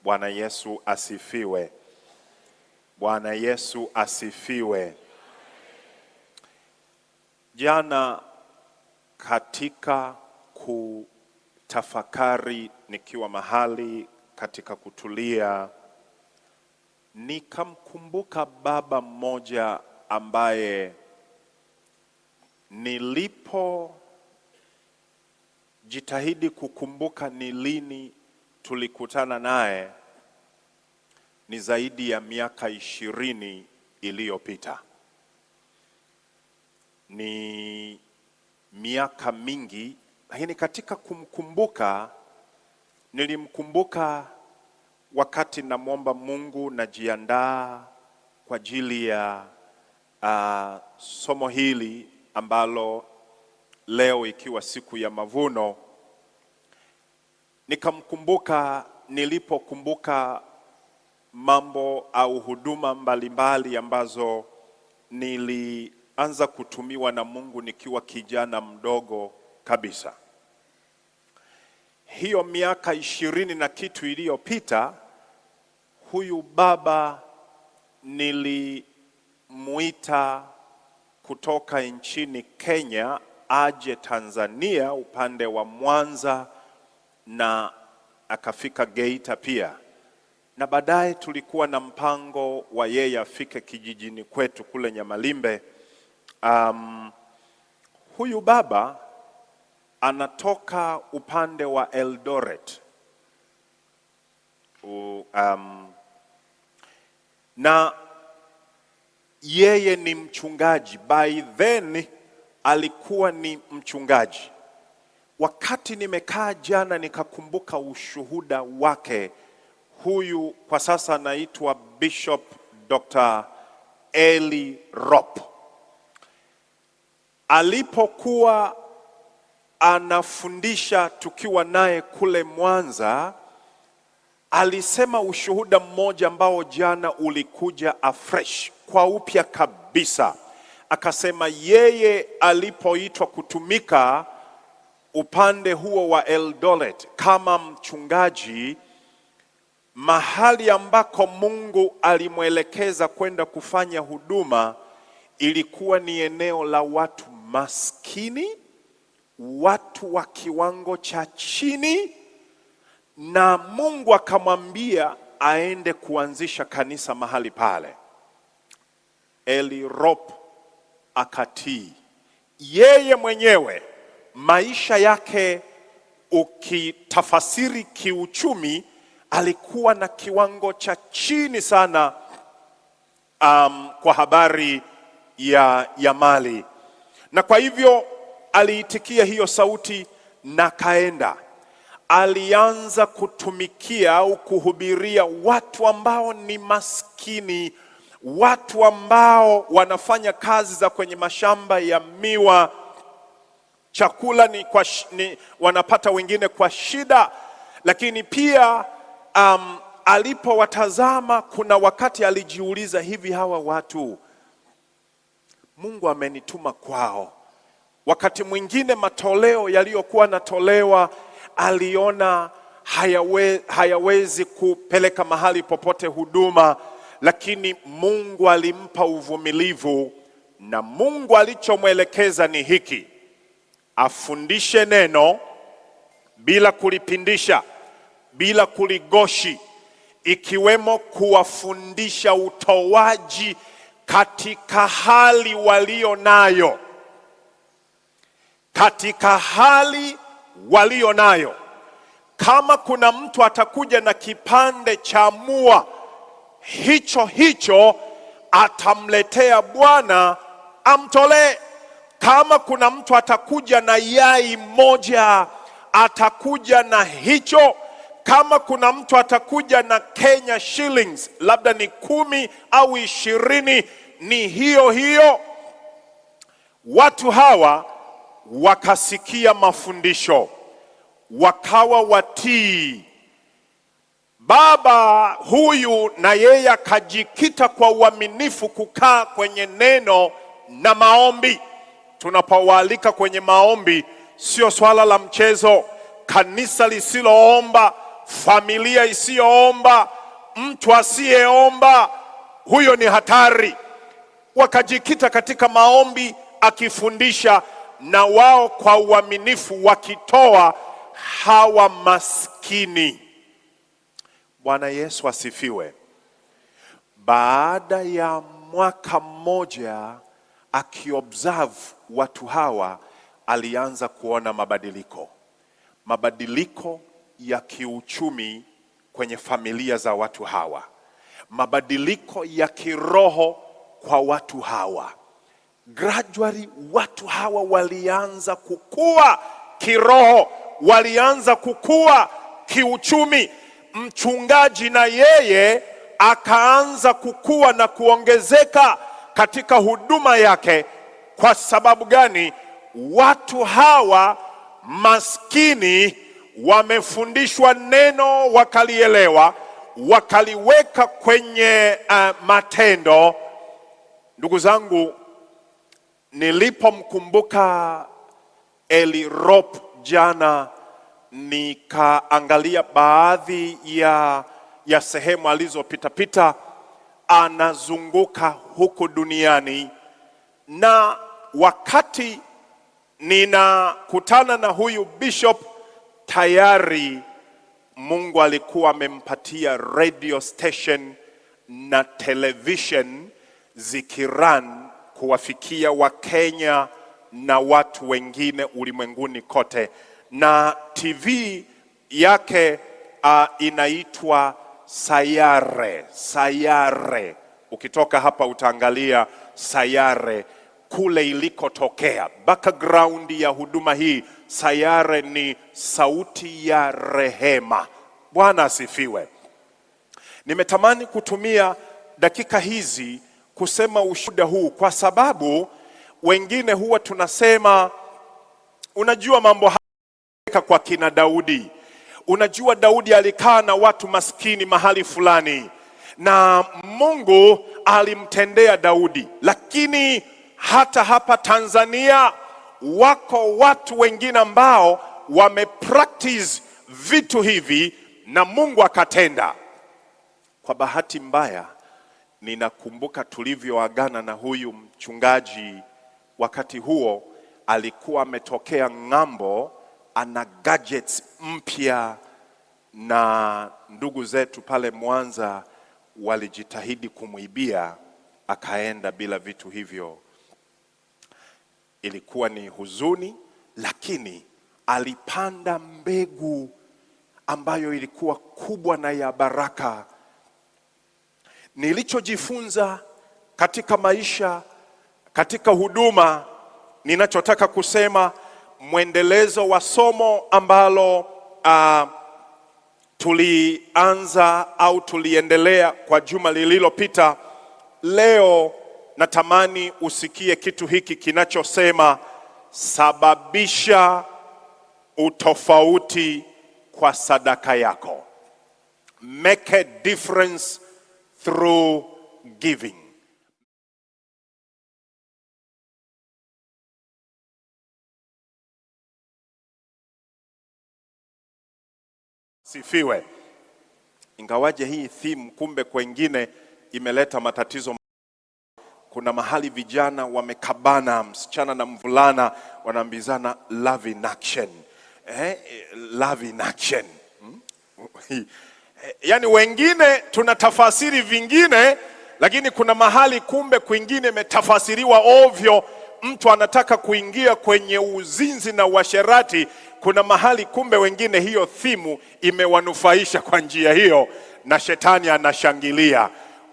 Bwana Yesu asifiwe. Bwana Yesu asifiwe. Jana katika kutafakari nikiwa mahali katika kutulia, nikamkumbuka baba mmoja ambaye nilipojitahidi kukumbuka ni lini tulikutana naye, ni zaidi ya miaka 20 iliyopita. Ni miaka mingi, lakini katika kumkumbuka nilimkumbuka wakati namwomba Mungu najiandaa kwa ajili ya somo hili ambalo leo ikiwa siku ya mavuno. Nikamkumbuka nilipokumbuka mambo au huduma mbalimbali ambazo nilianza kutumiwa na Mungu nikiwa kijana mdogo kabisa. Hiyo miaka 20 na kitu iliyopita, huyu baba nilimuita kutoka nchini Kenya aje Tanzania upande wa Mwanza, na akafika Geita pia, na baadaye tulikuwa na mpango wa yeye afike kijijini kwetu kule Nyamalimbe. Huyu baba anatoka upande wa Eldoret. Na yeye ni mchungaji. By then alikuwa ni mchungaji. Wakati nimekaa jana nikakumbuka ushuhuda wake. Huyu kwa sasa anaitwa Bishop Dr. Eli Rop. Alipokuwa anafundisha tukiwa naye kule Mwanza, alisema ushuhuda mmoja ambao jana ulikuja afresh, kwa upya kabisa. Akasema yeye alipoitwa kutumika upande huo wa Eldoret kama mchungaji, mahali ambako Mungu alimwelekeza kwenda kufanya huduma ilikuwa ni eneo la watu maskini, watu wa kiwango cha chini, na Mungu akamwambia aende kuanzisha kanisa mahali pale. Eli Rop akatii. Yeye mwenyewe maisha yake ukitafasiri kiuchumi alikuwa na kiwango cha chini sana kwa habari ya mali, na kwa hivyo aliitikia hiyo sauti na kaenda. Alianza kutumikia au kuhubiria watu ambao ni maskini, watu ambao wanafanya kazi za kwenye mashamba ya miwa. Chakula wanapata wengine kwa shida, lakini pia alipowatazama kuna wakati alijiuliza, hivi hawa watu Mungu amenituma kwao? Wakati mwingine matoleo yaliyokuwa natolewa aliona hayawezi kupeleka mahali popote huduma, lakini Mungu alimpa uvumilivu, na Mungu alichomwelekeza ni hiki: afundishe neno bila kulipindisha, bila kuligoshi, ikiwemo kuwafundisha utoaji katika hali walio nayo. Katika hali walio nayo. Kama kuna mtu atakuja na kipande cha mua, hicho atamletea Bwana amtolee. Kama kuna mtu atakuja na yai moja, atakuja na hicho. Kama kuna mtu atakuja na Kenya shillings, labda ni 10 au 20, ni hiyo. Watu hawa wakasikia mafundisho, wakawa watii. Baba huyu na yeye akajikita kwa uaminifu kukaa kwenye neno na maombi. Tunapowaalika kwenye maombi, sio swala la mchezo. Kanisa lisiloomba, familia isiyoomba, mtu asiyeomba, huyo ni hatari. Wakajikita katika maombi, akifundisha na wao kwa uaminifu wakitoa hawa maskini. Bwana Yesu asifiwe. Baada ya mwaka mmoja akiobserve watu hawa, alianza kuona mabadiliko ya kiuchumi kwenye familia za watu hawa, mabadiliko ya kiroho kwa watu hawa. Gradually watu hawa walianza kukua kiroho, walianza kukua kiuchumi. Mchungaji na yeye akaanza kukua na kuongezeka katika huduma yake. Kwa sababu gani? Watu hawa maskini wamefundishwa neno, wakalielewa, wakaliweka kwenye matendo. Ndugu zangu, nilipomkumbuka Eli Rope jana, nikaangalia baadhi ya sehemu alizopita, anazunguka huku duniani, na wakati ninakutana na huyu bishop, tayari Mungu alikuwa amempatia radio station na television zikiran kuwafikia Wakenya na watu wengine ulimwenguni kote. Na TV yake inaitwa Sayare. Ukitoka hapa utaangalia Sayare kule ilikotokea. Background ya huduma hii Sayare ni sauti ya rehema. Bwana asifiwe. Nimetamani kutumia dakika hizi kusema ushuhuda huu, kwa sababu wengine huwa tunasema, unajua mambo haya kwa kina Daudi. Unajua Daudi alikaa na watu maskini mahali fulani na Mungu alimtendea Daudi. Lakini hata hapa Tanzania wako watu wengine ambao wamepractice vitu hivi na Mungu akatenda. Kwa bahati mbaya, ninakumbuka tulivyoagana na huyu mchungaji. Wakati huo alikuwa ametokea ng'ambo, ana gadgets mpya, na ndugu zetu pale Mwanza walijitahidi kumwibia, akaenda bila vitu hivyo. Ilikuwa ni huzuni, lakini alipanda mbegu ambayo ilikuwa kubwa na ya baraka. Nilichojifunza katika maisha, katika huduma, ninachotaka kusema, mwendelezo wa somo ambalo tulianza au tuliendelea kwa juma lililopita. Leo natamani usikie kitu hiki kinachosema sababisha utofauti kwa sadaka yako. Make a difference through giving. Sifiwe. Ingawaje hii theme kumbe kwengine imeleta matatizo. Kuna mahali vijana wamekabana, msichana na mvulana wanaambizana love in action. Love in action. Yani wengine tunatafasiri vingine, lakini kuna mahali kumbe kwingine imetafasiriwa ovyo. Mtu anataka kuingia kwenye uzinzi na uasherati, kuna mahali kumbe wengine hiyo thimu imewanufaisha kwa njia hiyo, na shetani anashangilia.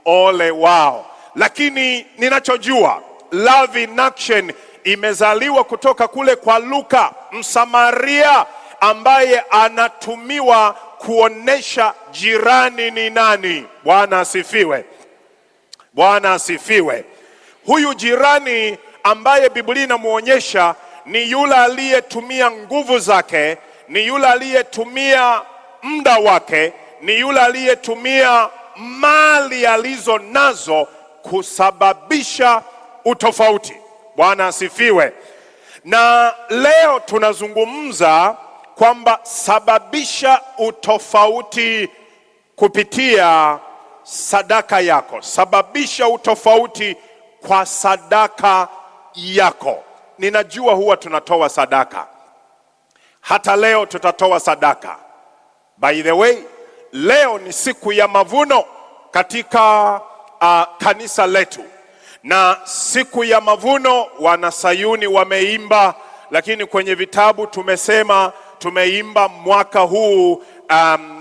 Ole wao. Lakini ninachojua, love in action imezaliwa kutoka kule kwa Luka, Msamaria ambaye anatumiwa kuonesha jirani ni nani. Bwana asifiwe. Bwana asifiwe. Huyu jirani ambaye Biblia inamuonyesha ni yule aliyetumia nguvu zake, ni yule aliyetumia muda wake, ni yule aliyetumia mali alizo nazo kusababisha utofauti. Bwana asifiwe. Na leo tunazungumza kwamba sababisha utofauti kupitia sadaka yako. Sababisha utofauti kwa sadaka yako. Ninajua huwa tunatoa sadaka. Hata leo tutatoa sadaka. By the way, leo ni siku ya mavuno katika kanisa letu. Na siku ya mavuno wana Sayuni wameimba, lakini kwenye vitabu tumeimba mwaka huu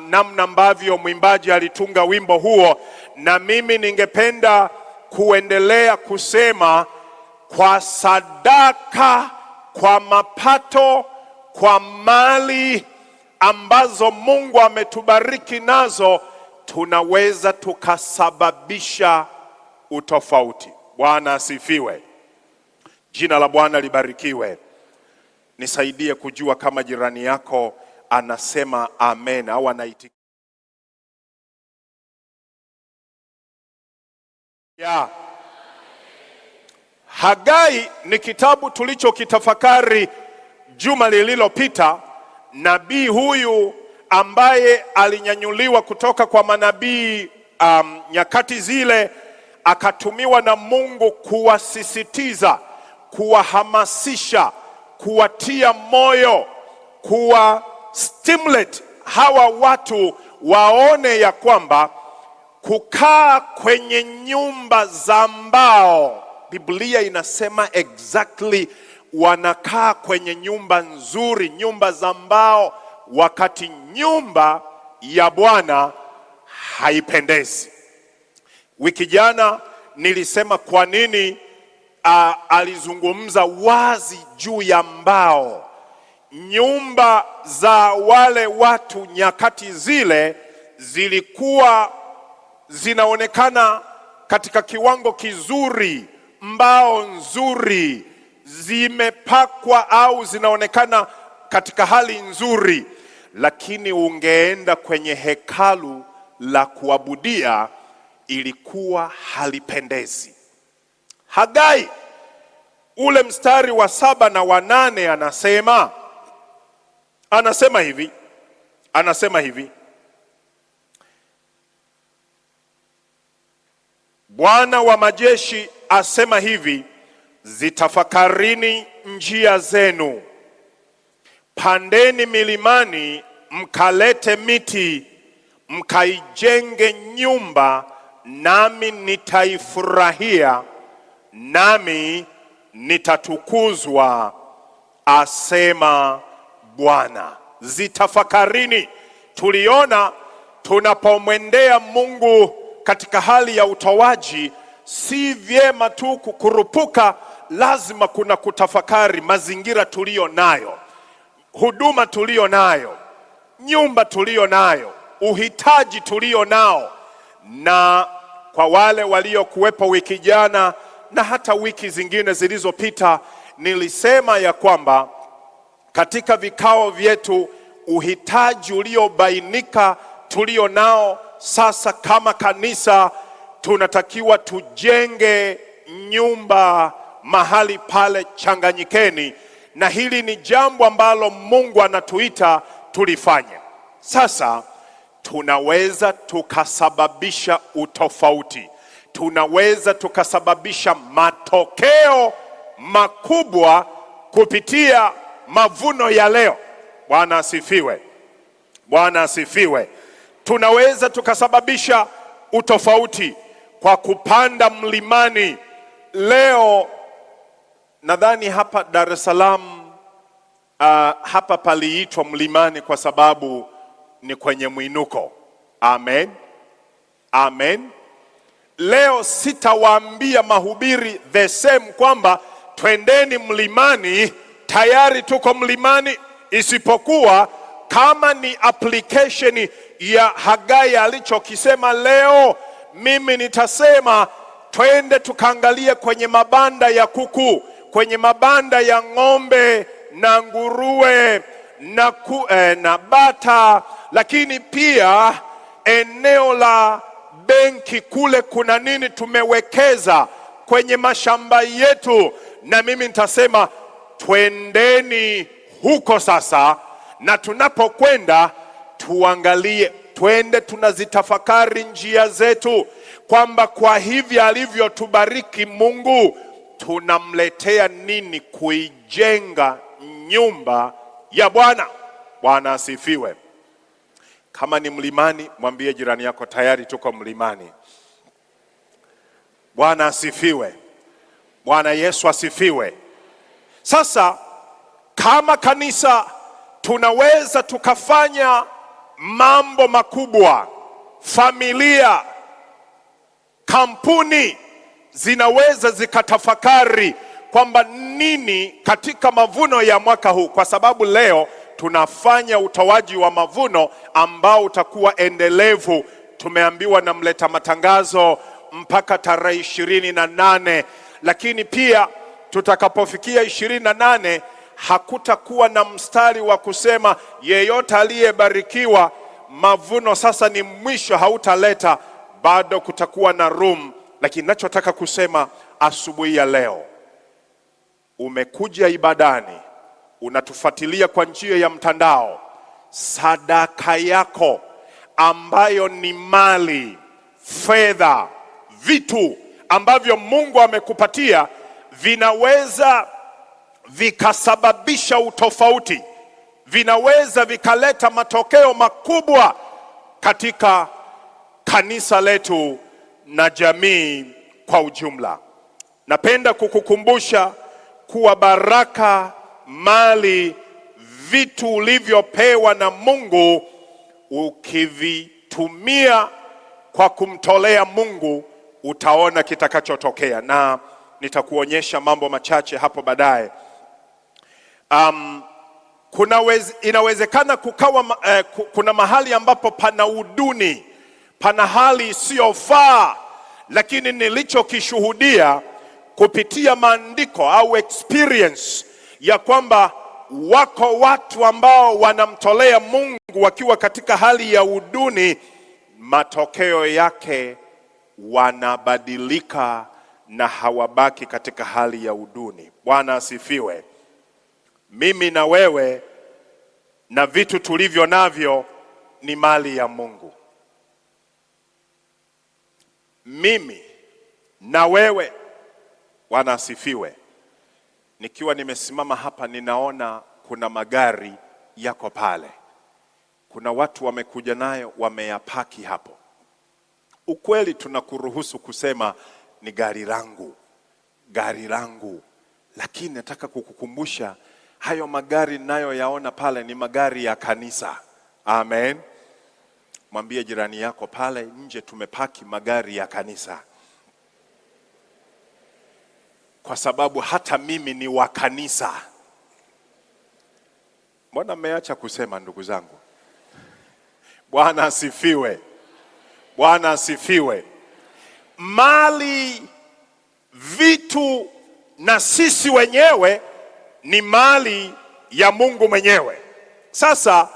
namna ambavyo mwimbaji alitunga wimbo huo. Na mimi ningependa kuendelea kusema kwa sadaka, kwa mapato, kwa mali ambazo Mungu ametubariki nazo, tunaweza tukasababisha utofauti. Bwana asifiwe. Jina la Bwana libarikiwe. Nisaidie kujua kama jirani yako anasema amen au anaitikia. Hagai ni kitabu tulichokitafakari juma lililopita. Nabii huyu ambaye alinyanyuliwa kutoka kwa manabii nyakati zile, akatumiwa na Mungu kuwasisitiza, kuwahamasisha, kuwatia moyo, kuwa stimulate hawa watu waone ya kwamba kukaa kwenye nyumba za mbao, Biblia inasema exactly wanakaa kwenye nyumba nzuri, nyumba za mbao, wakati nyumba ya Bwana haipendezi. Wiki jana nilisema kwa nini alizungumza wazi juu ya mbao. Nyumba za wale watu nyakati zile zilikuwa zinaonekana katika kiwango kizuri, mbao nzuri, zimepakwa au zinaonekana katika hali nzuri, lakini ungeenda kwenye hekalu la kuabudia ilikuwa halipendezi. Hagai ule mstari wa 7 na wa 8 anasema hivi, Bwana wa majeshi asema hivi, zitafakarini njia zenu, pandeni milimani, mkalete miti, mkaijenge nyumba, nami nitaifurahia, nami nitatukuzwa, asema Bwana. Zitafakarini. Tuliona tunapomwendea Mungu katika hali ya utoaji, si vyema tu kukurupuka, lazima kuna kutafakari mazingira tulio nayo, huduma tulio nayo, nyumba tulio nayo, uhitaji tulio nao. Na kwa wale waliokuwepo wiki jana na hata wiki zingine zilizopita, nilisema ya kwamba katika vikao vyetu uhitaji uliobainika tulio nao sasa kama kanisa, tunatakiwa tujenge nyumba mahali pale Changanyikeni, na hili ni jambo ambalo Mungu anatuita tulifanye. Sasa tunaweza tukasababisha utofauti, tunaweza tukasababisha matokeo makubwa kupitia mavuno ya leo. Bwana asifiwe. Bwana asifiwe. Tunaweza tukasababisha utofauti kwa kupanda mlimani. Leo nadhani hapa Dar es Salaam hapa paliitwa mlimani kwa sababu ni kwenye mwinuko. Amen. Amen. Leo sitawaambia mahubiri the same kwamba twendeni mlimani, tayari tuko mlimani, isipokuwa kama ni application ya Hagai alichokisema leo, mimi nitasema twende tukaangalie kwenye mabanda ya kuku, kwenye mabanda ya ng'ombe na nguruwe na bata, lakini pia eneo la benki kule kuna nini tumewekeza kwenye mashamba yetu, na mimi nitasema twendeni huko sasa, na tunapokwenda tuangalie, twende tunazitafakari njia zetu, kwamba kwa hivi alivyotubariki Mungu tunamletea nini kuijenga nyumba ya Bwana. Bwana asifiwe. Kama ni mlimani, mwambie jirani yako tayari tuko mlimani. Bwana asifiwe. Bwana Yesu asifiwe. Sasa kama kanisa tunaweza tukafanya mambo makubwa, familia, kampuni zinaweza zikatafakari kwamba nini katika mavuno ya mwaka huu, kwa sababu leo tunafanya utoaji wa mavuno ambao utakuwa endelevu. Tumeambiwa na mleta matangazo mpaka tarehe 28, lakini pia tutakapofikia 28 hakutakuwa na mstari wa kusema yeyote aliyebarikiwa mavuno sasa ni mwisho, hautaleta. Bado kutakuwa na room. Lakini ninachotaka kusema asubuhi ya leo, umekuja ibadani, unatufuatilia kwa njia ya mtandao, sadaka yako ambayo ni mali, fedha, vitu ambavyo Mungu amekupatia vinaweza vikasababisha utofauti, vinaweza vikaleta matokeo makubwa katika kanisa letu na jamii kwa ujumla. Napenda kukukumbusha kuwa baraka, mali, vitu ulivyopewa na Mungu, ukivitumia kwa kumtolea Mungu, utaona kitakachotokea, na nitakuonyesha mambo machache hapo baadaye. Inawezekana kuna mahali ambapo pana uduni, pana hali isiyofaa, lakini nilichokishuhudia kupitia maandiko au experience ya kwamba wako watu ambao wanamtolea Mungu wakiwa katika hali ya uduni, matokeo yake wanabadilika na hawabaki katika hali ya uduni. Bwana asifiwe. Mimi na wewe na vitu tulivyo navyo ni mali ya Mungu. Mimi na wewe, Bwana asifiwe. Nikiwa nimesimama hapa ninaona kuna magari yako pale. Kuna watu wamekuja nayo wameyapaki hapo. Ukweli tunakuruhusu kusema ni gari langu. Lakini nataka kukukumbusha hayo magari nayo yaona pale ni magari ya kanisa. Amen. Mwambie jirani yako pale nje tumepaki magari ya kanisa. Kwa sababu hata mimi ni wa kanisa. Mbona mmeacha kusema ndugu zangu? Bwana asifiwe. Bwana asifiwe. Mali, vitu na sisi wenyewe ni mali ya Mungu mwenyewe. Sasa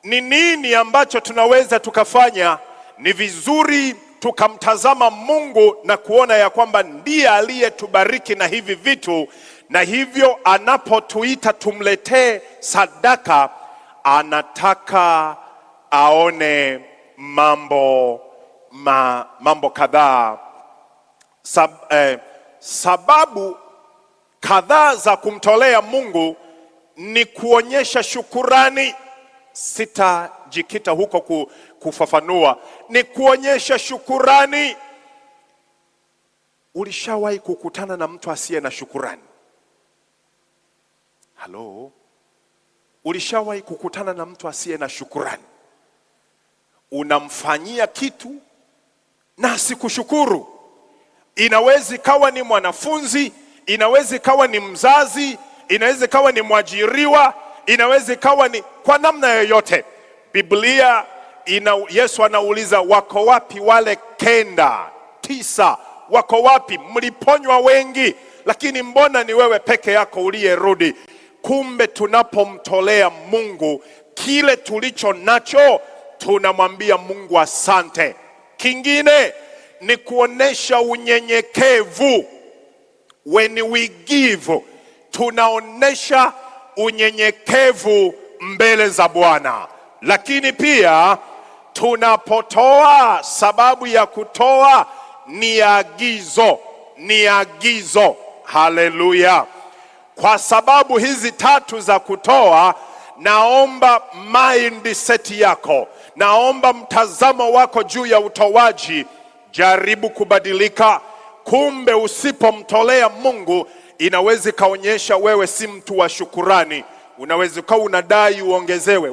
ni nini ambacho tunaweza tukafanya? Ni vizuri tukamtazama Mungu na kuona ya kwamba ndiye aliyetubariki na hivi vitu, na hivyo anapotuita tumletee sadaka, anataka aone mambo kadhaa. Sababu kadhaa za kumtolea Mungu ni kuonyesha shukurani. Sitajikita huko kufafanua. Ni kuonyesha shukurani. Ulishawahi kukutana na mtu asiye na shukurani? Halo? Ulishawahi kukutana na mtu asiye na shukurani? Unamfanyia kitu na asikushukuru. Inaweza ikawa ni mwanafunzi, inaweza ikawa ni mzazi, inaweza ikawa ni mwajiriwa, inaweza ikawa ni kwa namna yoyote. Biblia Yesu anauliza, wako wapi wale 9? Wako wapi? Mliponywa wengi, lakini mbona ni wewe peke yako uliyerudi? Kumbe tunapomtolea Mungu kile tulicho nacho, tunamwambia Mungu asante. Kingine ni kuonesha unyenyekevu. When we give, tunaonesha unyenyekevu mbele za Bwana. Lakini pia tunapotoa, sababu ya kutoa ni agizo, ni agizo. Haleluya! Kwa sababu hizi tatu za kutoa, naomba mindset yako, naomba mtazamo wako juu ya utoaji jaribu kubadilika. Kumbe usipomtolea Mungu inaweza kaonyesha wewe si mtu wa shukurani. Unaweza kuwa unadai uongezewe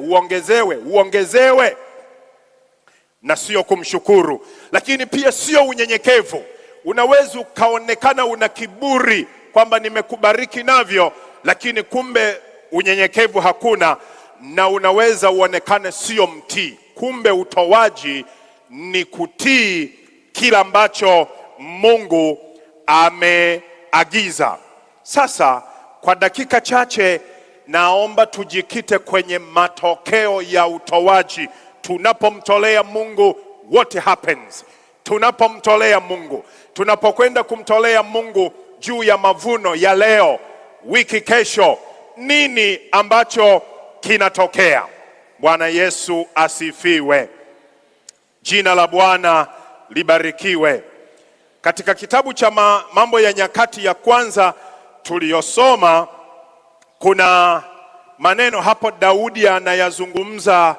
na sio kumshukuru. Lakini pia sio unyenyekevu. Unaweza ukaonekana una kiburi kwamba nimekubariki navyo, lakini kumbe unyenyekevu hakuna, na unaweza uonekane sio mtii. Kumbe utoaji ni kutii kila ambacho Mungu ameagiza. Sasa kwa dakika chache naomba tujikite kwenye matokeo ya utoaji. Tunapomtolea Mungu, what happens? Tunapomtolea Mungu, tunapokwenda kumtolea Mungu juu ya mavuno ya leo, wiki kesho, nini ambacho kinatokea? Bwana Yesu asifiwe. Jina la Bwana libarikiwe. Katika kitabu cha Mambo ya Nyakati ya kwanza tuliyosoma, kuna maneno hapo Daudi anayazungumza.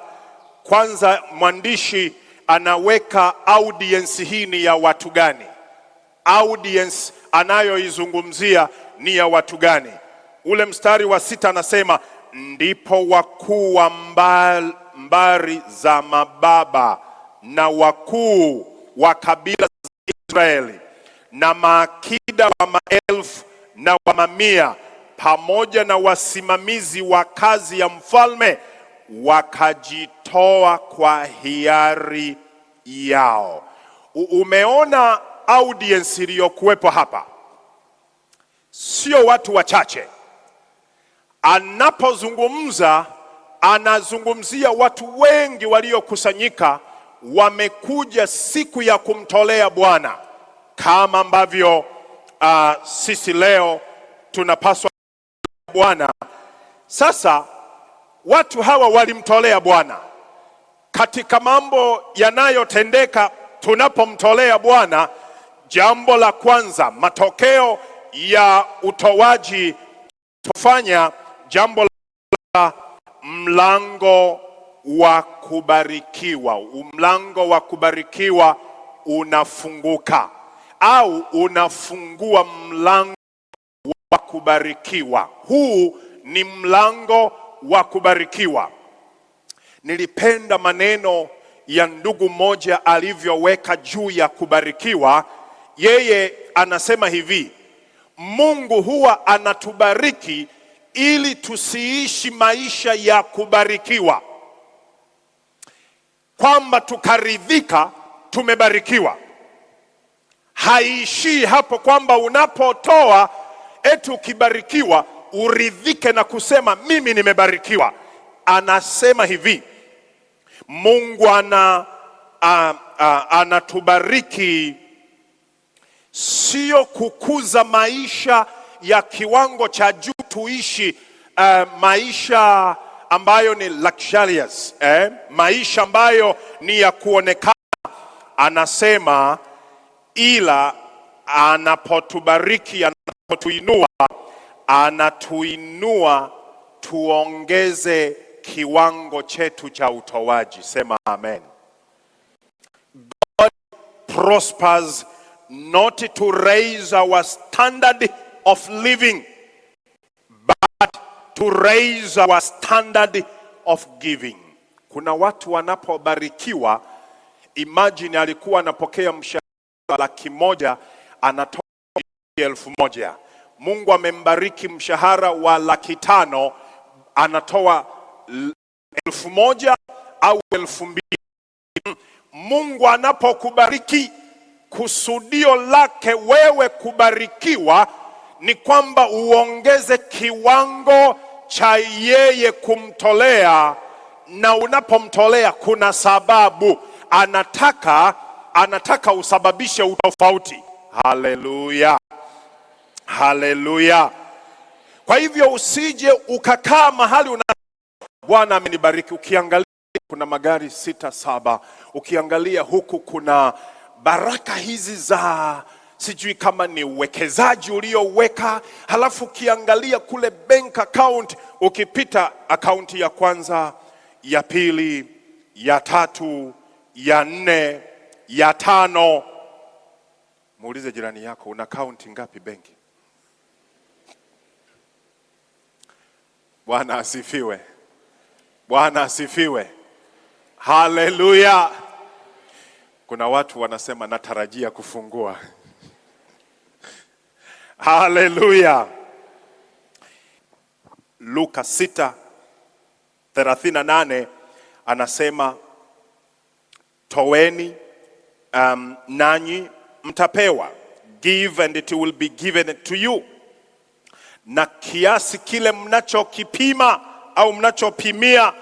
Kwanza mwandishi anaweka audience hii ni ya watu gani? Audience anayoizungumzia ni ya watu gani? Ule mstari wa 6 anasema, ndipo wakuu wa mbari za mababa na wakuu wa kabila za Israeli na maakida wa maelfu na wa mamia pamoja na wasimamizi wa kazi ya mfalme wakajitoa kwa hiari yao. Umeona audience iliyokuwepo hapa? Sio watu wachache. Anapozungumza anazungumzia watu wengi waliokusanyika, wamekuja siku ya kumtolea Bwana, kama ambavyo sisi leo tunapaswa Bwana. Sasa watu hawa walimtolea Bwana. Katika mambo yanayotendeka tunapomtolea Bwana, jambo la kwanza, matokeo ya utoaji tufanya, jambo la mlango wa kubarikiwa. Mlango wa kubarikiwa unafunguka, au unafungua mlango wa kubarikiwa. Huu ni mlango wa kubarikiwa. Nilipenda maneno ya ndugu mmoja alivyoweka juu ya kubarikiwa. Yeye anasema hivi: Mungu huwa anatubariki ili tusiishi maisha ya kubarikiwa, kwamba tukaridhika tumebarikiwa. Haishii hapo kwamba unapotoa eti ukibarikiwa uridhike na kusema mimi nimebarikiwa. Anasema hivi, Mungu anatubariki sio kukuza maisha ya kiwango cha juu, tuishi maisha ambayo ni luxurious, maisha ambayo ni ya kuonekana. Anasema ila anapotubariki, anatuinua tuongeze kiwango chetu cha utoaji. Sema amen. God prospers not to raise our standard of living, but to raise our standard of giving. Kuna watu wanapobarikiwa, imagine alikuwa anapokea mshahara 100,000, anatoa 1,000. Mungu amembariki mshahara wa 500,000, anatoa 1,000 au 2,000. Mungu anapokubariki, kusudio lake wewe kubarikiwa ni kwamba uongeze kiwango cha yeye kumtolea. Na unapomtolea kuna sababu, anataka usababishe utofauti. Haleluya, haleluya. Kwa hivyo usije ukakaa mahali Bwana amenibariki. Ukiangalia kuna magari 6, 7. Ukiangalia huku kuna baraka hizi za sijui kama ni uwekezaji ulioweka. Halafu ukiangalia kule bank account, ukipita akaunti ya kwanza, ya pili, ya tatu, ya 4, ya 5. Muulize jirani yako, una akaunti ngapi benki? Bwana asifiwe. Bwana asifiwe. Haleluya. Kuna watu wanasema natarajia kufungua. Haleluya. Luka 6:38 anasema toweni, nanyi mtapewa. Give and it will be given to you. Na kiasi kile mnachokipima au mnachopimia,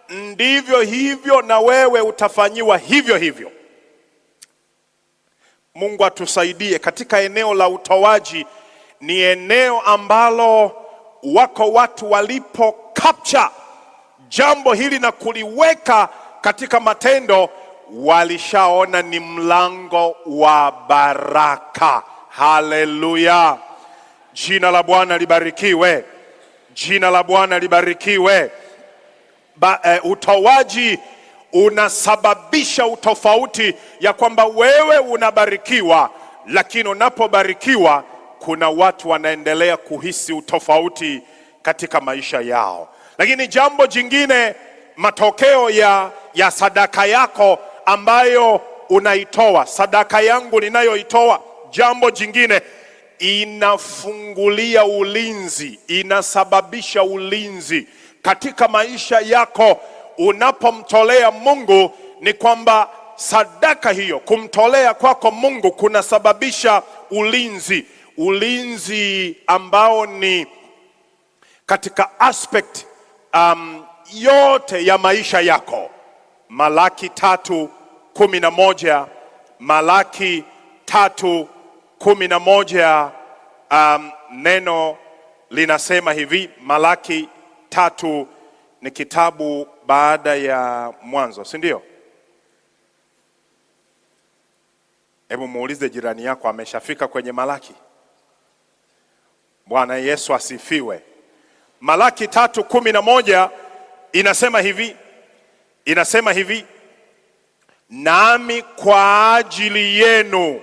ndivyo hivyo na wewe utafanyiwa hivyo hivyo. Mungu atusaidie. Katika eneo la utoaji, ni eneo ambalo wako watu walipo capture jambo hili na kuliweka katika matendo, walishaona ni mlango wa baraka. Haleluya. Jina la Bwana libarikiwe. Jina la Bwana libarikiwe. Utoaji unasababisha utofauti ya kwamba wewe unabarikiwa, lakini unapobarikiwa kuna watu wanaendelea kuhisi utofauti katika maisha yao. Lakini jambo jingine, matokeo ya sadaka yako ambayo unaitoa, sadaka yangu ninayoitoa, jambo jingine, inafungulia ulinzi, inasababisha ulinzi katika maisha yako. Unapomtolea Mungu, ni kwamba sadaka hiyo, kumtolea kwako Mungu kunasababisha ulinzi. Ulinzi ambao ni katika aspect yote ya maisha yako. Malaki 3:11, Malaki 3:11, neno linasema hivi. Malaki 3 ni kitabu baada ya Mwanzo, si ndio? Hebu muulize jirani yako, ameshafika kwenye Malaki? Bwana Yesu asifiwe. Malaki 3:11 inasema hivi, inasema hivi: nami kwa ajili yenu.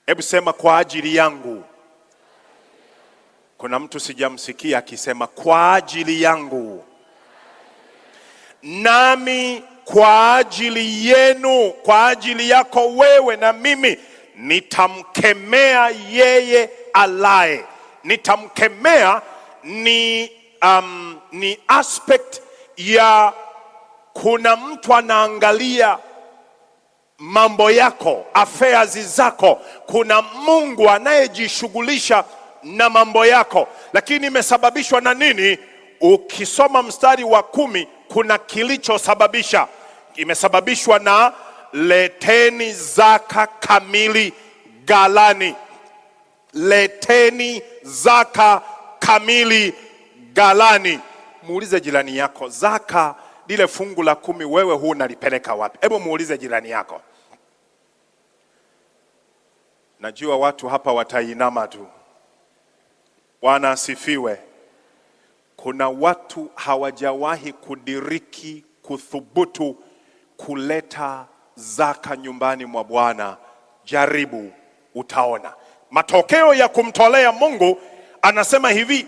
Hebu sema kwa ajili yangu. Kuna mtu sijamsikia akisema kwa ajili yangu. Nami kwa ajili yenu, kwa ajili yako wewe na mimi, nitamkemea yeye alaye. Nitamkemea ni aspect ya kuna mtu anaangalia mambo yako, affairs zako. Kuna Mungu anayejishughulisha na mambo yako, lakini imesababishwa na nini? Ukisoma mstari wa 10, kuna kilichosababisha. Imesababishwa na leteni zaka kamili ghalani. Leteni zaka kamili ghalani. Muulize jirani yako, zaka lile fungu la 10 wewe huu unalipeleka wapi? Hebu muulize jirani yako. Najua watu hapa watainama tu. Bwana asifiwe. Kuna watu hawajawahi kudiriki, kuthubutu kuleta zaka nyumbani mwa Bwana. Jaribu, utaona matokeo ya kumtolea Mungu. Anasema hivi,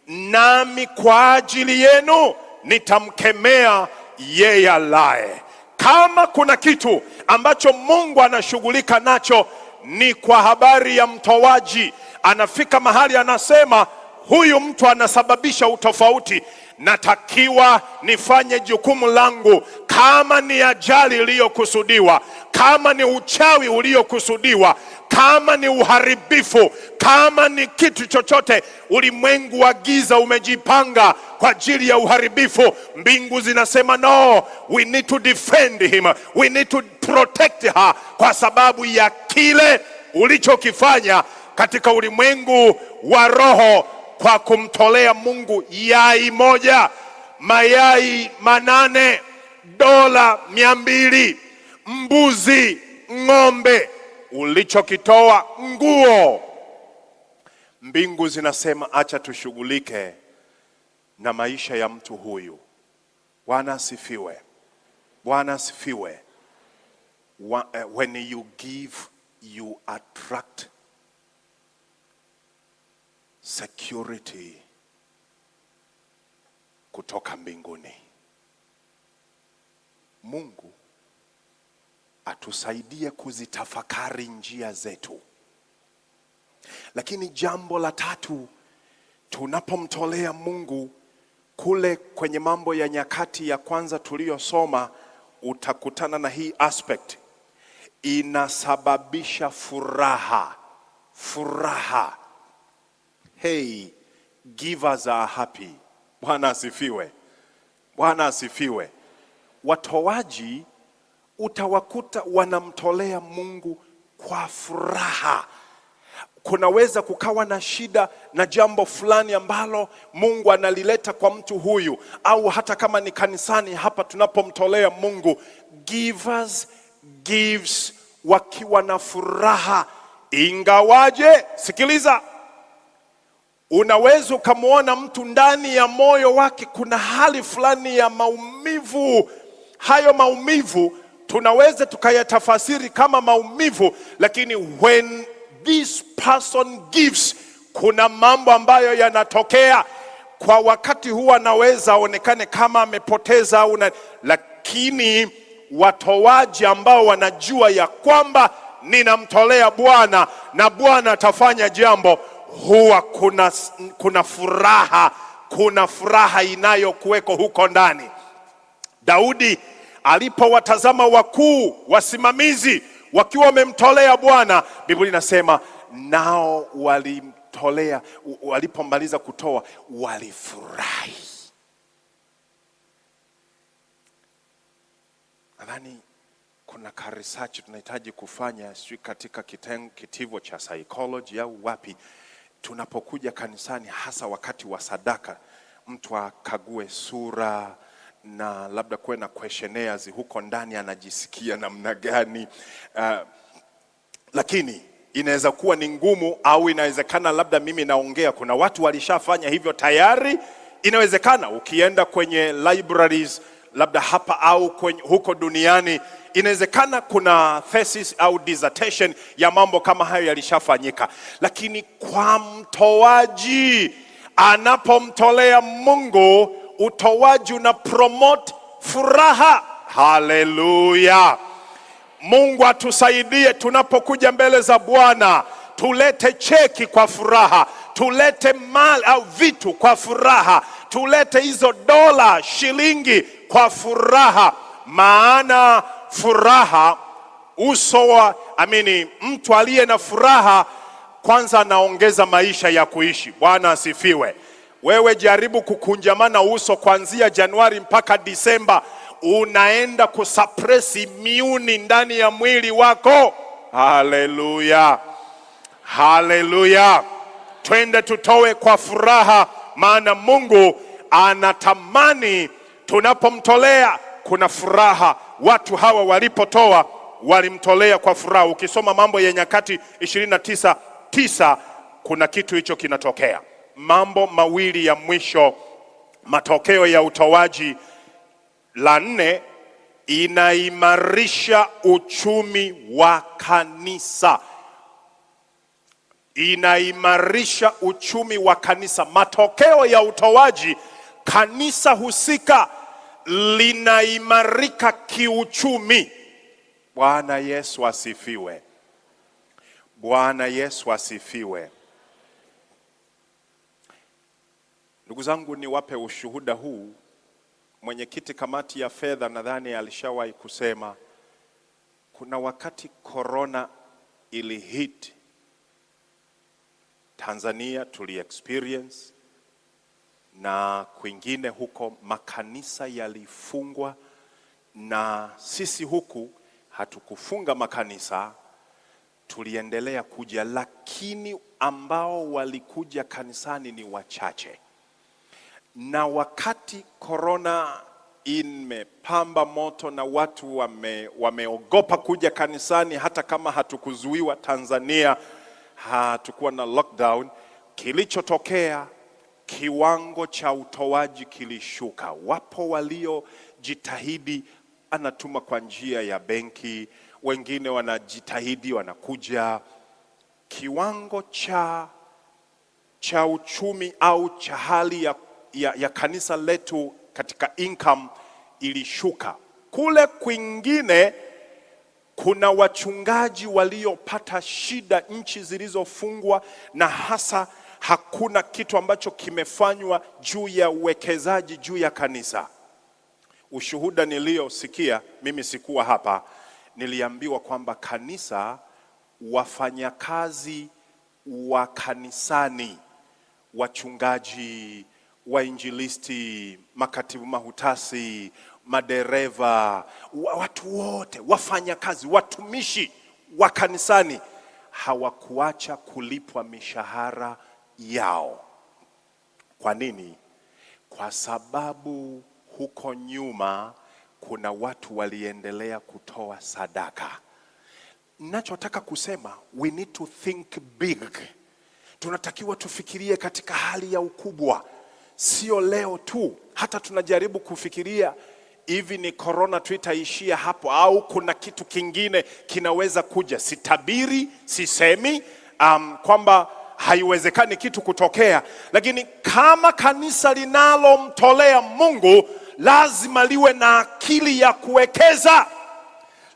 nami kwa ajili yenu nitamkemea yeye alaye. Kama kuna kitu ambacho Mungu anashughulika nacho, ni kwa habari ya mtoaji. Anafika mahali anasema, huyu mtu anasababisha utofauti. Natakiwa nifanye jukumu langu. Kama ni ajali iliyokusudiwa, kama ni uchawi uliokusudiwa, kama ni uharibifu, kama ni kitu chochote, ulimwengu wa giza umejipanga kwa ajili ya uharibifu, mbingu zinasema no, we need to defend him, we need to protect her, kwa sababu ya kile ulichokifanya katika ulimwengu wa roho kwa kumtolea Mungu yai moja. mayai 8, dola 200, mbuzi, ng'ombe, ulichokitoa nguo. Mbingu zinasema acha tushughulike na maisha ya mtu huyu. Bwana asifiwe. Bwana asifiwe. When you give, you attract security kutoka mbinguni. Mungu atusaidie kuzitafakari njia zetu. Lakini jambo la tatu, tunapomtolea Mungu, kule kwenye Mambo ya Nyakati ya kwanza tuliyosoma, utakutana na hii aspect. Inasababisha furaha. Furaha. Hey, givers are happy. Bwana asifiwe. Bwana asifiwe. Watoaji utawakuta wanamtolea Mungu kwa furaha. Kunaweza kukawa na shida na jambo fulani ambalo Mungu analileta kwa mtu huyu, au hata kama ni kanisani hapa tunapomtolea Mungu, givers gives wakiwa na furaha. Ingawaje, sikiliza, unaweza ukamwona mtu ndani ya moyo wake kuna hali fulani ya maumivu. Hayo maumivu tunaweza tukayatafasiri kama maumivu, lakini when this person gives, kuna mambo ambayo yanatokea. Kwa wakati huo anaweza onekane kama amepoteza au lakini watoaji ambao wanajua ya kwamba ninamtolea Bwana na Bwana atafanya jambo, huwa kuna furaha, kuna furaha inayokuweko huko ndani. Daudi alipowatazama wakuu wasimamizi wakiwa wamemtolea Bwana, Biblia inasema nao walimtolea, walipomaliza kutoa walifurahi. Nadhani kuna research tunahitaji kufanya, sio katika kitivo cha psychology au wapi, tunapokuja kanisani, hasa wakati wa sadaka, mtu akague sura na labda kuwe na questionnaires huko ndani, anajisikia namna gani. Lakini inaweza kuwa ni ngumu, au inawezekana labda mimi naongea, kuna watu walishafanya hivyo tayari. Inawezekana ukienda kwenye libraries labda hapa au huko duniani, inawezekana kuna thesis au dissertation ya mambo kama hayo yalishafanyika. Lakini kwa mtoaji anapomtolea Mungu, utoaji una promote furaha. Haleluya. Mungu atusaidie tunapokuja mbele za Bwana, tulete cheki kwa furaha, tulete mali au vitu kwa furaha, tulete hizo dola, shilingi kwa furaha. Maana furaha, mtu aliye na furaha kwanza anaongeza maisha ya kuishi. Bwana asifiwe. Wewe jaribu kukunjamana uso kuanzia Januari mpaka Disemba, unaenda kusapresi miuni ndani ya mwili wako. Haleluya. Haleluya. Twende tutoe kwa furaha, maana Mungu anatamani tunapomtolea kuna furaha. Watu hawa walipotoa walimtolea kwa furaha. Ukisoma Mambo ya Nyakati 29:9 kuna kitu hicho kinatokea. Mambo mawili ya mwisho, matokeo ya utoaji. La 4, inaimarisha uchumi wa kanisa. Inaimarisha uchumi wa kanisa. Matokeo ya utoaji, kanisa husika linaimarika kiuchumi. Bwana Yesu asifiwe. Bwana Yesu asifiwe. Ndugu zangu, niwape ushuhuda huu. Mwenyekiti kamati ya fedha nadhani alishawahi kusema, kuna wakati corona ilihit Tanzania, tuli experience, na kwingine huko makanisa yalifungwa, na sisi huku hatukufunga makanisa, tuliendelea kuja, lakini ambao walikuja kanisani ni wachache. Na wakati corona imepamba moto na watu wameogopa kuja kanisani, hata kama hatukuzuiwa Tanzania, hatukuwa na lockdown, kilichotokea kiwango cha utoaji kilishuka. Wapo waliojitahidi, anatuma kwa njia ya benki, wengine wanajitahidi wanakuja. Kiwango cha uchumi au cha hali ya kanisa letu katika income ilishuka. Kule kwingine kuna wachungaji waliopata shida, nchi zilizofungwa, na hasa hakuna kitu ambacho kimefanywa juu ya uwekezaji juu ya kanisa. Ushuhuda niliosikia, mimi sikuwa hapa, niliambiwa kwamba kanisa, wafanyakazi wa kanisani, wachungaji, wainjilisti, makatibu mahutasi, madereva, watu wote, wafanyakazi, watumishi wa kanisani hawakuacha kulipwa mishahara yao. Kwa nini? Kwa sababu huko nyuma kuna watu waliendelea kutoa sadaka. Ninachotaka kusema, we need to think big. Tunatakiwa tufikirie katika hali ya ukubwa. Sio leo tu, hata tunajaribu kufikiria hivi ni corona tu itaishia hapo au kuna kitu kingine kinaweza kuja. Sitabiri, sisemi kwamba haiwezekani kitu kutokea, lakini kama kanisa linalomtolea Mungu lazima liwe na akili ya kuwekeza.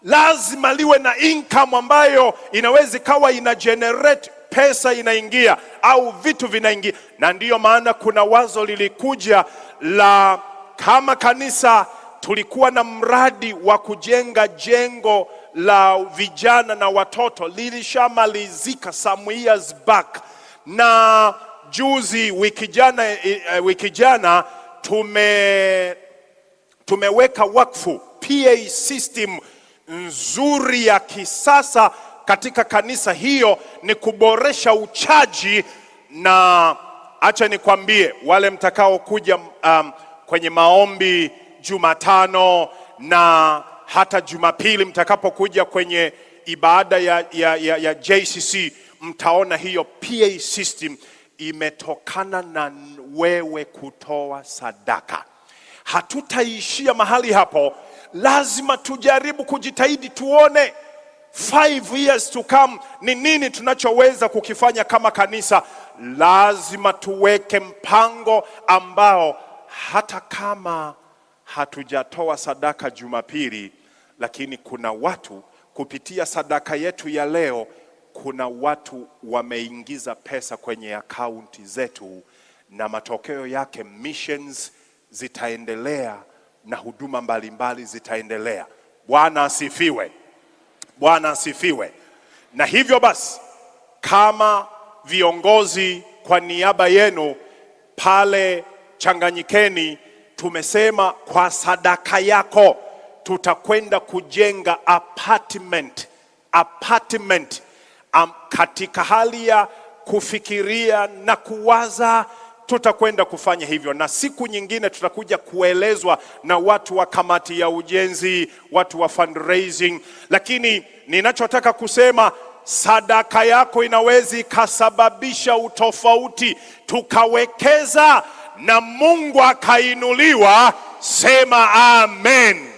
Lazima liwe na income ambayo inaweza kawa ina generate pesa, inaingia au vitu vinaingia. Na ndiyo maana kuna wazo lilikuja la, kama kanisa tulikuwa na mradi wa kujenga jengo la vijana na watoto, lilishamalizika some years back, na juzi wiki jana tumeweka wakfu PA system nzuri ya kisasa katika kanisa. Hiyo ni kuboresha uchaji, na acha nikwambie, wale mtakao kuja kwenye maombi Jumatano na hata Jumapili, mtakapokuja kwenye ibada ya JCC, mtaona hiyo PA system imetokana na wewe kutoa sadaka. Hatutaishia mahali hapo, lazima tujaribu kujitahidi, tuone 5 years to come ni nini tunachoweza kukifanya kama kanisa. Lazima tuweke mpango ambao hata kama hatujatoa sadaka Jumapili, lakini kuna watu kupitia sadaka yetu ya leo, kuna watu wameingiza pesa kwenye akaunti zetu, na matokeo yake missions zitaendelea na huduma mbalimbali zitaendelea. Bwana asifiwe. Bwana asifiwe. Na hivyo basi, kama viongozi, kwa niaba yenu pale Changanyikeni, tumesema kwa sadaka yako tutakwenda kujenga apartment katika hali ya kufikiria na kuwaza, tutakwenda kufanya hivyo. Na siku nyingine tutakuja kuelezwa na watu wa kamati ya ujenzi, watu wa fundraising. Lakini ninachotaka kusema, sadaka yako inaweza ikasababisha utofauti, tukawekeza na Mungu akainuliwa. Sema amen.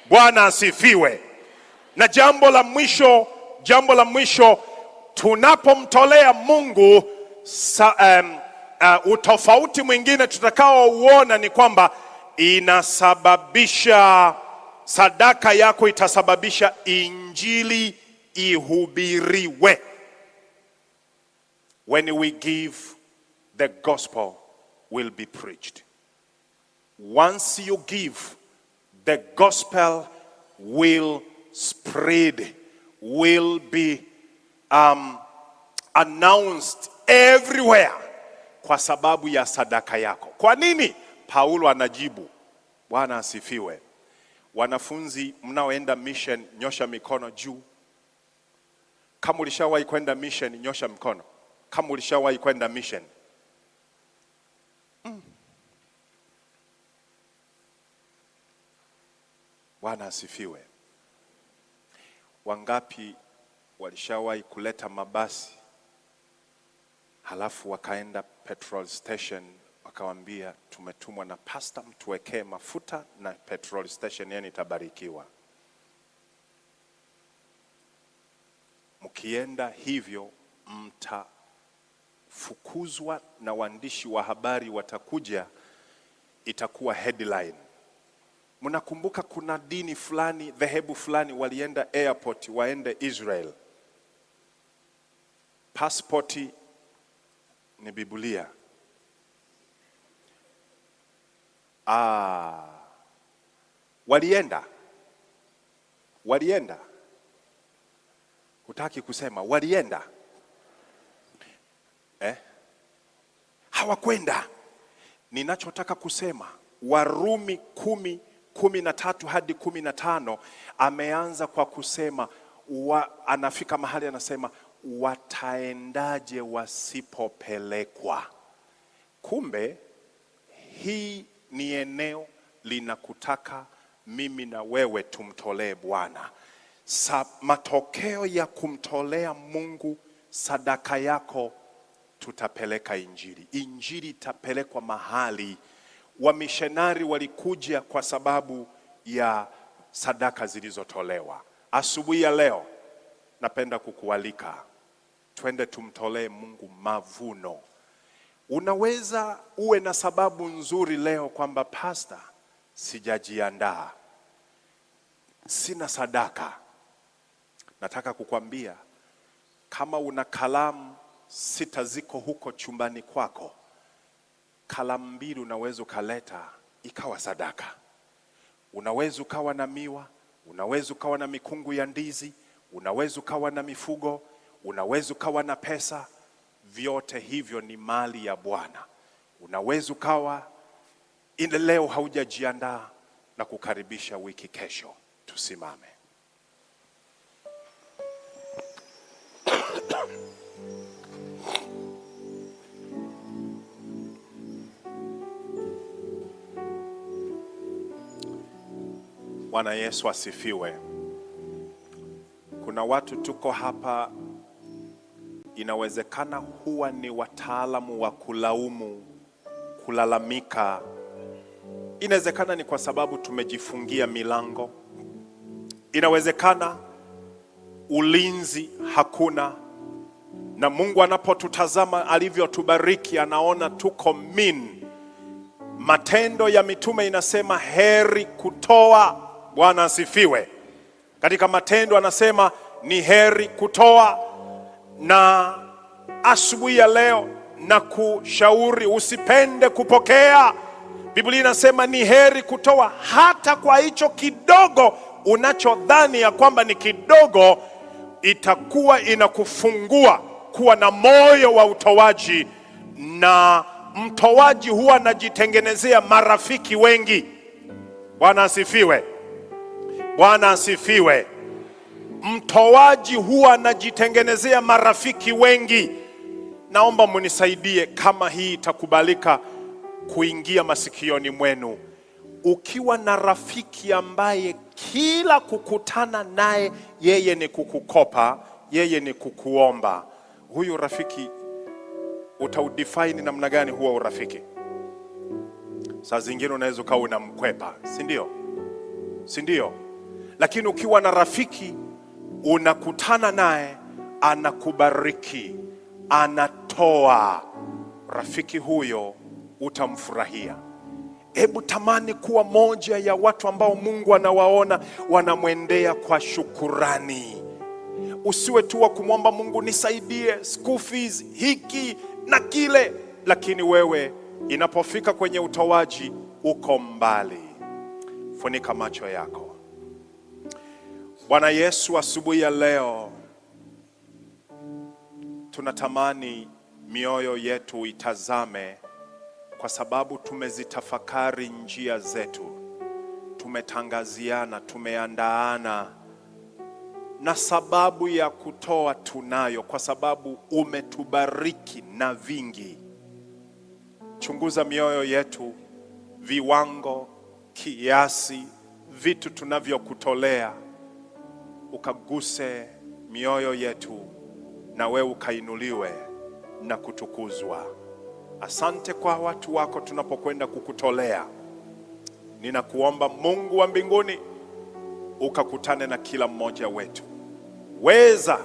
Bwana asifiwe. Na jambo la mwisho, tunapomtolea Mungu utofauti mwingine tutakao uona ni kwamba inasababisha, sadaka yako itasababisha injili ihubiriwe. When we give, the gospel will be preached. Once you give, the gospel will spread, will be announced everywhere kwa sababu ya sadaka yako. Kwa nini? Paulo anajibu. Bwana asifiwe. Wanafunzi mnaoenda mission, nyosha mikono juu. Kama ulishawahi kwenda mission, nyosha mkono. Kama ulishawahi kwenda mission. Bwana asifiwe. Wangapi walishawahi kuleta mabasi halafu wakaenda petrol station wakawambia tumetumwa na pastor mtuwekee mafuta na petrol station yenu itabarikiwa? Mkienda hivyo mtafukuzwa na waandishi wa habari watakuja, itakuwa headline. Mnakumbuka kuna dini fulani, dhehebu fulani walienda airport waende Israel. Passporti ni Biblia. Walienda. Hutaki kusema walienda? Hawakwenda. Ninachotaka kusema Warumi 10:13 hadi 15 ameanza kwa kusema anafika mahali anasema wataendaje wasipopelekwa. Kumbe hii ni eneo linakutaka mimi na wewe tumtolee Bwana. Matokeo ya kumtolea Mungu sadaka yako, tutapeleka injili. Injili itapelekwa mahali. Wamishenari walikuja kwa sababu ya sadaka zilizotolewa. Asubuhi ya leo napenda kukualika twende tumtolee Mungu mavuno. Unaweza uwe na sababu nzuri leo kwamba pastor, sijajiandaa, sina sadaka. Nataka kukwambia kama una kalamu 6 ziko huko chumbani kwako, kalamu 2 unaweza ukaleta ikawa sadaka. Unaweza ukawa na miwa, unaweza ukawa na mikungu ya ndizi, unaweza ukawa na mifugo, unaweza ukawa na pesa. Vyote hivyo ni mali ya Bwana. Unaweza ukawa leo haujajiandaa na kukaribisha wiki kesho. Tusimame. Bwana Yesu asifiwe. Kuna watu tuko hapa, inawezekana huwa ni wataalamu wa kulaumu, kulalamika. Inawezekana ni kwa sababu tumejifungia milango. Inawezekana ulinzi hakuna, na Mungu anapotutazama alivyotubariki anaona tuko Matendo ya Mitume inasema heri kutoa. Bwana asifiwe. Katika Matendo anasema ni heri kutoa. Na asubuhi ya leo na kushauri usipende kupokea. Biblia inasema ni heri kutoa hata kwa hicho kidogo unachodhani ya kwamba ni kidogo. Itakuwa inakufungua kuwa na moyo wa utoaji, na mtoaji huwa anajitengenezea marafiki wengi. Bwana asifiwe. Bwana asifiwe. Mtoaji huwa anajitengenezea marafiki wengi. Naomba munisaidie kama hii itakubalika kuingia masikioni mwenu. Ukiwa na rafiki ambaye kila kukutana naye yeye ni kukukopa, yeye ni kukuomba, huyu rafiki utaudefine namna gani huwa urafiki? Saa zingine unaweza ukawa unamkwepa, si ndio? Si ndio? Lakini ukiwa na rafiki unakutana naye, anakubariki, anatoa, rafiki huyo utamfurahia. Hebu tamani kuwa moja ya watu ambao Mungu anawaona wanamwendea kwa shukurani. Usiwe tu wa kumwomba Mungu nisaidie school fees hiki na kile, lakini wewe inapofika kwenye utoaji uko mbali. Funika macho yako. Bwana Yesu, asubuhi ya leo tunatamani mioyo yetu itazame, kwa sababu tumezitafakari njia zetu, tumetangaziana, tumeandaana, na sababu ya kutoa tunayo, kwa sababu umetubariki na vingi. Chunguza mioyo yetu, viwango, kiasi, vitu tunavyokutolea, ukaguse mioyo yetu, na wewe ukainuliwe na kutukuzwa. Asante kwa watu wako tunapokwenda kukutolea. Ninakuomba Mungu wa mbinguni, ukakutane na kila mmoja wetu. Weza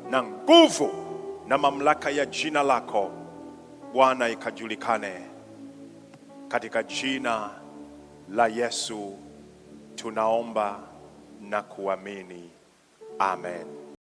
na nguvu na mamlaka ya jina lako Bwana ikajulikane, katika jina la Yesu tunaomba na kuamini. Amen.